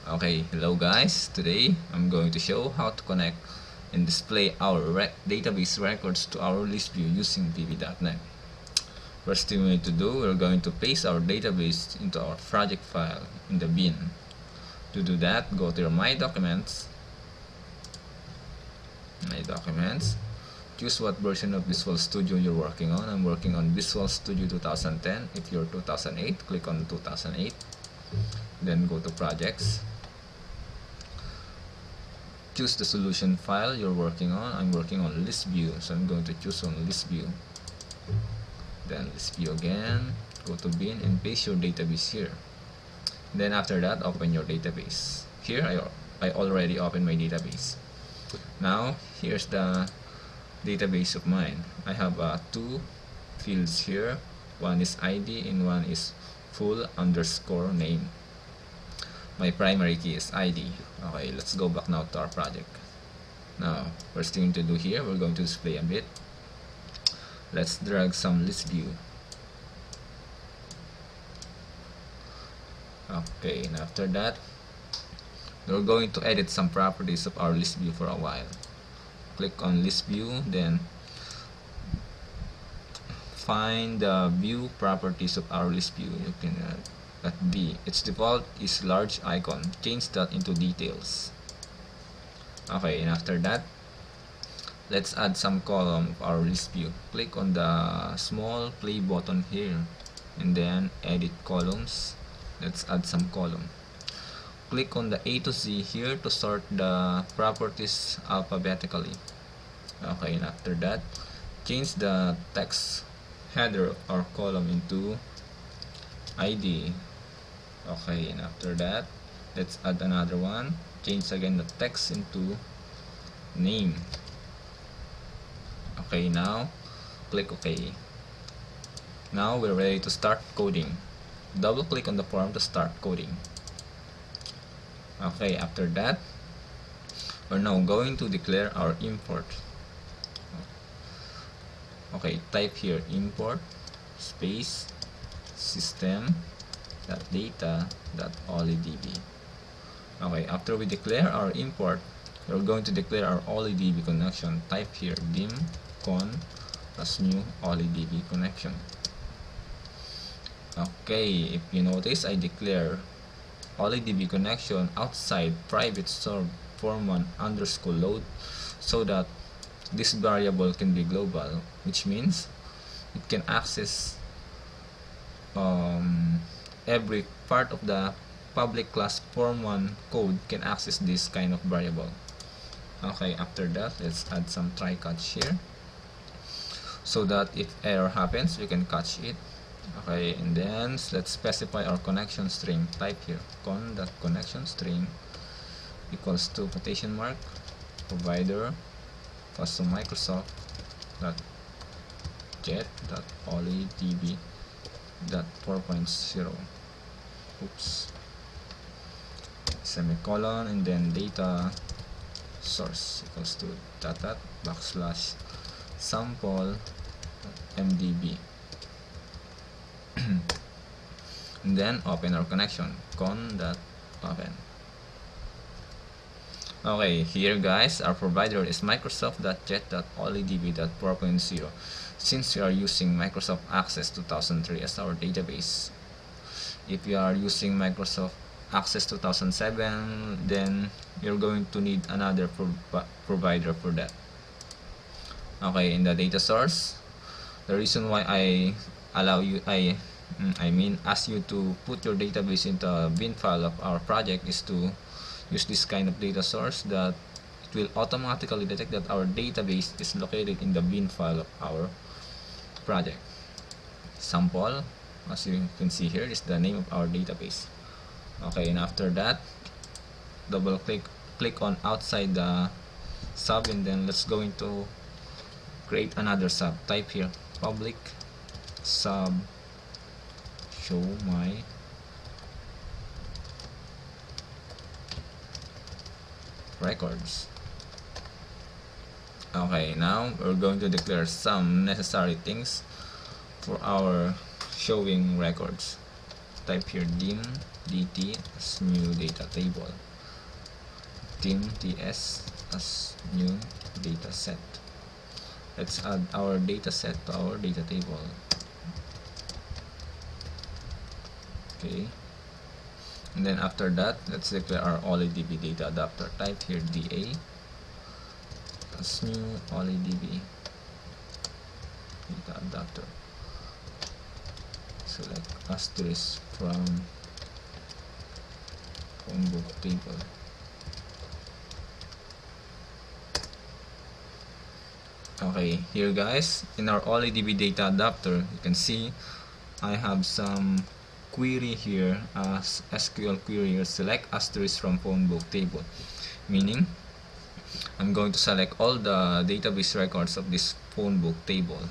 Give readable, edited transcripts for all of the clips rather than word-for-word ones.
Okay, hello guys. Today I'm going to show how to connect and display our database records to our LISTVIEW using VB.NET. First thing we need to do, we're going to paste our database into our project file in the bin. To do that, go to your My Documents, choose what version of Visual Studio you're working on. I'm working on Visual Studio 2010. If you're 2008, click on 2008. Then go to Projects. Choose the solution file you're working on. I'm working on LISTVIEW, so I'm going to choose on LISTVIEW. Then LISTVIEW again, go to bin and paste your database here. Then after that, open your database. Here I already opened my database. Now here's the database of mine. I have two fields here. One is ID and one is full underscore name. My primary key is ID. Okay, let's go back now to our project. Now, first thing to do here, we're going to display a bit. Let's drag some LISTVIEW. Okay, and after that, we're going to edit some properties of our LISTVIEW for a while. Click on LISTVIEW, then find the view properties of our LISTVIEW. You can at B. Its default is large icon. Change that into details. Okay, and after that, let's add some column of our LISTVIEW. Click on the small play button here and then edit columns. Let's add some column. Click on the A to Z here to sort the properties alphabetically. Okay, and after that, change the text header of our column into ID. Okay, and after that, let's add another one. Change again the text into name. Okay, now click OK. Now we're ready to start coding. Double click on the form to start coding. Okay, after that, we're now going to declare our import. Okay, type here import space system.data.olydb. Okay, after we declare our import, we're going to declare our olydb connection. Type here dim con as new olydb connection. Okay, if you notice, I declare olydb connection outside private sub form1 underscore load so that this variable can be global, which means it can access every part of the public class form1 code can access this kind of variable. Okay, after that, let's add some try catch here so that if error happens, we can catch it. Okay, and then let's specify our connection string. Type here con.connection string equals to quotation mark provider plus to Microsoft.jet.olydb.4.0 oops, semicolon, and then data source equals to /sample mdb. And then open our connection con.open. Okay, here guys, our provider is Microsoft.jet.olydb.4.0 since we are using Microsoft Access 2003 as our database. If you are using Microsoft Access 2007, then you're going to need another provider for that. Okay, in the data source, the reason why I ask you to put your database into a bin file of our project is to use this kind of data source that it will automatically detect that our database is located in the bin file of our project. Sample, as you can see here, is the name of our database. Okay, and after that, double click on outside the sub, and then let's go into create another sub. Type here public sub show my records. Okay, now we're going to declare some necessary things for our showing records. type here dim dt as new data table, dim ts as new data set. Let's add our data set to our data table. Okay, and then after that, let's declare our OLIDB data adapter. Type here da as new OLIDB data adapter. Select asterisk from phone book table. Okay, here guys, in our OLIDB data adapter, you can see I have some query here as SQL query here, select asterisk from phone book table, meaning I'm going to select all the database records of this phone book table.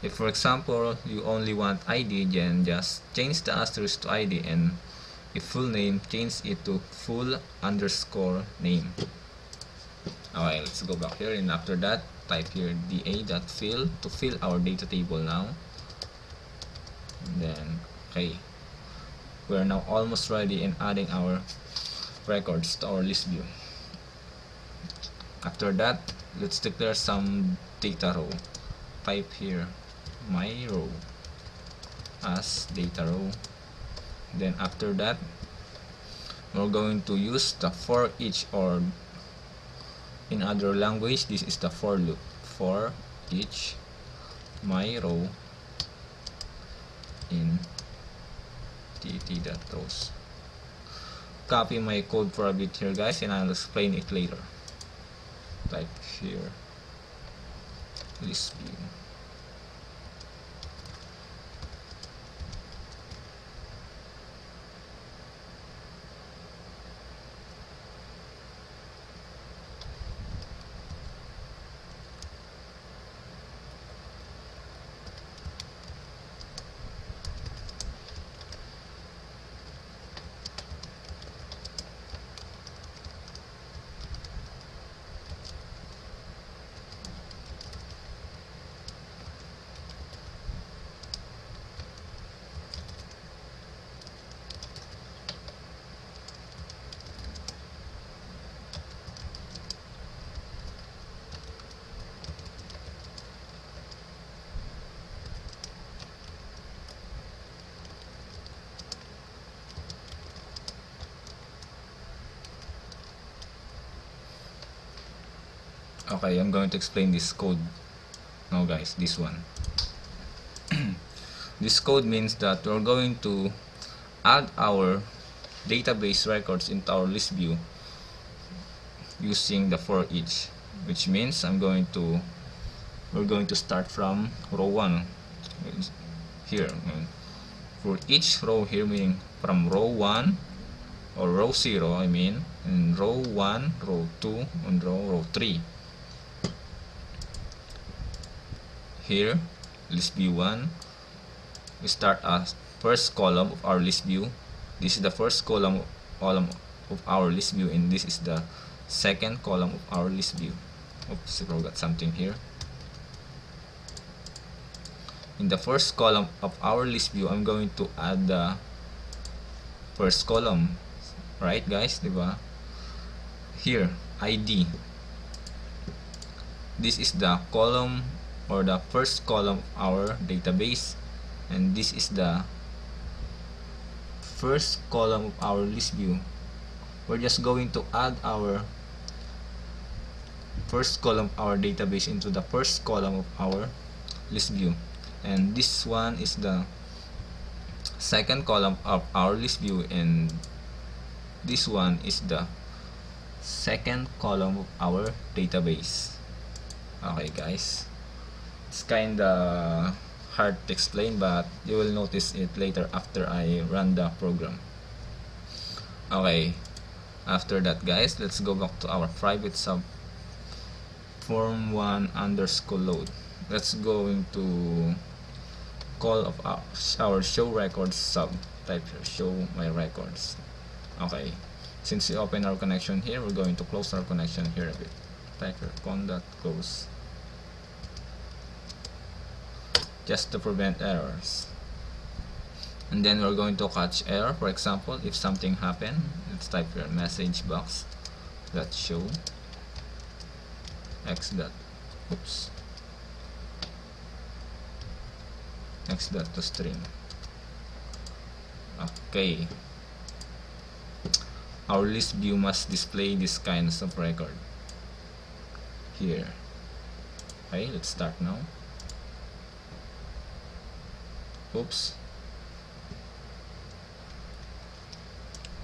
If for example you only want ID, then just change the asterisk to ID, and if full name, change it to full underscore name. Okay, let's go back here, and after that type here da.fill to fill our data table now. And then okay, we're now almost ready in adding our records to our list view. After that, let's declare some data row. Type here my row as data row. Then after that, we're going to use the for each, or in other language this is the for loop. For each my row in tt.rows. Copy my code for a bit here guys, and I'll explain it later. Type here list view. Okay, I'm going to explain this code now guys, this one. This code means that we're going to add our database records into our list view using the for each, which means we're going to start from row 1 here. For each row here, meaning from row 1 or row 0 I mean, and row 1, row 2, and row 3. Here, list view 1, we start as first column of our list view. This is the first column of our list view, and this is the second column of our list view. Oops, I forgot something here. In the first column of our list view, I'm going to add the first column, right guys, diba? Here, ID. This is the column or the first column of our database, and this is the first column of our list view. We're just going to add our first column of our database into the first column of our list view, and this one is the second column of our list view, and this one is the second column of our database. Okay guys, it's kinda hard to explain, but you will notice it later after I run the program. Okay, after that guys, let's go back to our private sub form1 underscore load. Let's going to call of our show records sub. Type here show my records. Okay, since we open our connection here, we're going to close our connection here a bit. Type here con.close, just to prevent errors. and then we're going to catch error. For example, if something happened, let's type here message box dot show x dot oops x dot to string. Okay, our list view must display this kinds of record here. Okay, let's start now. Oops.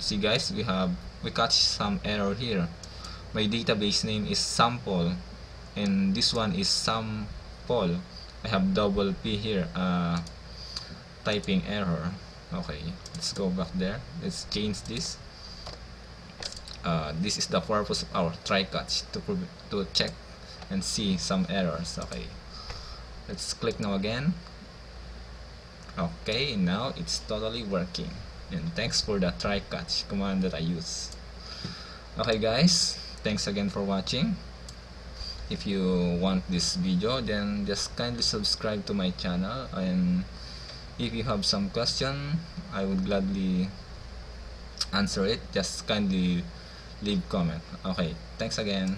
See guys, we catch some error here. My database name is sample and this one is sample. I have double P here, typing error. Okay, let's go back there. Let's change this. This is the purpose of our try catch, to check and see some errors. Okay, let's click now again. Okay, now it's totally working, and thanks for the try catch command that I use. Okay guys, thanks again for watching. If you want this video, then just kindly subscribe to my channel, and if you have some question, I would gladly answer it. Just kindly leave comment. Okay, thanks again.